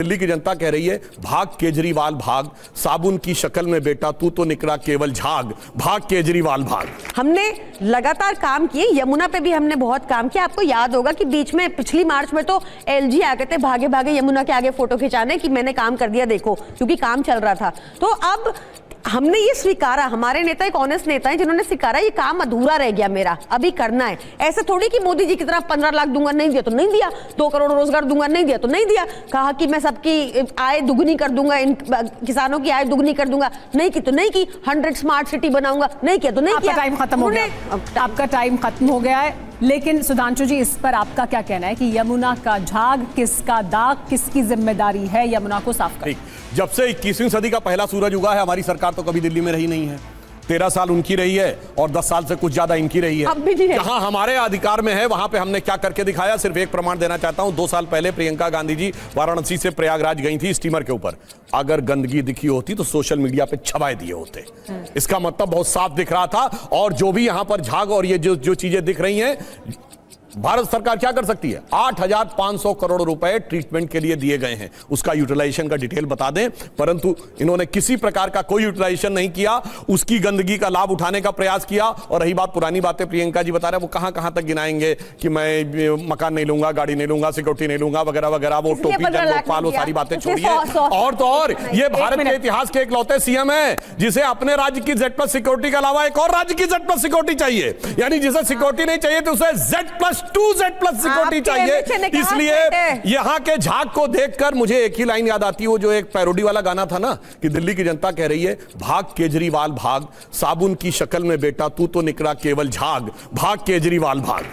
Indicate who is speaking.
Speaker 1: दिल्ली की जनता कह रही है भाग केजरीवाल भाग, साबुन की शक्ल में बेटा तू तो निकला केवल झाग, भाग केजरीवाल भाग।
Speaker 2: हमने लगातार काम किए, यमुना पे भी हमने बहुत काम किया। आपको याद होगा कि बीच में पिछली मार्च में तो एलजी आ गए थे भागे भागे यमुना के आगे फोटो खिंचाने कि मैंने काम कर दिया देखो, क्योंकि काम चल रहा था। तो अब हमने ये स्वीकारा, हमारे नेता एक ऑनेस्ट नेता है जिन्होंने स्वीकारा ये काम अधूरा रह गया मेरा, अभी करना है। ऐसे थोड़ी कि मोदी जी की तरफ 15 लाख दूंगा, नहीं दिया तो नहीं दिया, 2 करोड़ रोजगार दूंगा, नहीं दिया तो नहीं दिया, कहा कि मैं सबकी आय दुगनी कर दूंगा, इन किसानों की आय दुगनी कर दूंगा, नहीं की तो नहीं की, 100 स्मार्ट सिटी बनाऊंगा, नहीं किया तो नहीं किया।
Speaker 3: टाइम खत्म हो गया, आपका टाइम खत्म हो गया है। लेकिन सुधांशु जी, इस पर आपका क्या कहना है कि यमुना का झाग किसका दाग, किसकी जिम्मेदारी है यमुना को साफ करना?
Speaker 1: जब से 21वीं सदी का पहला सूरज उगा है, हमारी सरकार तो कभी दिल्ली में रही नहीं है। 13 साल उनकी रही है और 10 साल से कुछ ज्यादा इनकी रही है।
Speaker 2: अब भी नहीं है।
Speaker 1: जहां हमारे अधिकार में है वहां पे हमने क्या करके दिखाया, सिर्फ एक प्रमाण देना चाहता हूं। 2 साल पहले प्रियंका गांधी जी वाराणसी से प्रयागराज गई थी स्टीमर के ऊपर। अगर गंदगी दिखी होती तो सोशल मीडिया पे छवाए दिए होते। इसका मतलब बहुत साफ दिख रहा था। और जो भी यहां पर झाग और ये जो चीजें दिख रही हैं, भारत सरकार क्या कर सकती है? 8,500 करोड़ रुपए ट्रीटमेंट के लिए दिए गए हैं, उसका यूटिलाइजेशन का डिटेल बता दें। परंतु इन्होंने किसी प्रकार का कोई यूटिलाइजेशन नहीं किया, उसकी गंदगी का लाभ उठाने का प्रयास किया। और रही बात पुरानी बातें, प्रियंका जी बता रहे हैं, वो कहां कहां तक गिनाएंगे कि मैं मकान नहीं लूंगा, गाड़ी नहीं लूंगा, सिक्योरिटी नहीं लूंगा, वगैरह वगैरह। वो टोपी लोकपाल, वो सारी बातें छोड़िए। और तो और ये भारत के इतिहास के इकलौते सीएम है जिसे अपने राज्य की Z+ सिक्योरिटी के अलावा एक और राज्य की Z+ सिक्योरिटी चाहिए। यानी जिसे सिक्योरिटी नहीं चाहिए तो उसे Z+2 Z+ सिक्योरिटी चाहिए। इसलिए यहां के झाग को देखकर मुझे एक ही लाइन याद आती है, वो जो एक पैरोडी वाला गाना था ना, कि दिल्ली की जनता कह रही है भाग केजरीवाल भाग, साबुन की शक्ल में बेटा तू तो निकला केवल झाग, भाग केजरीवाल भाग।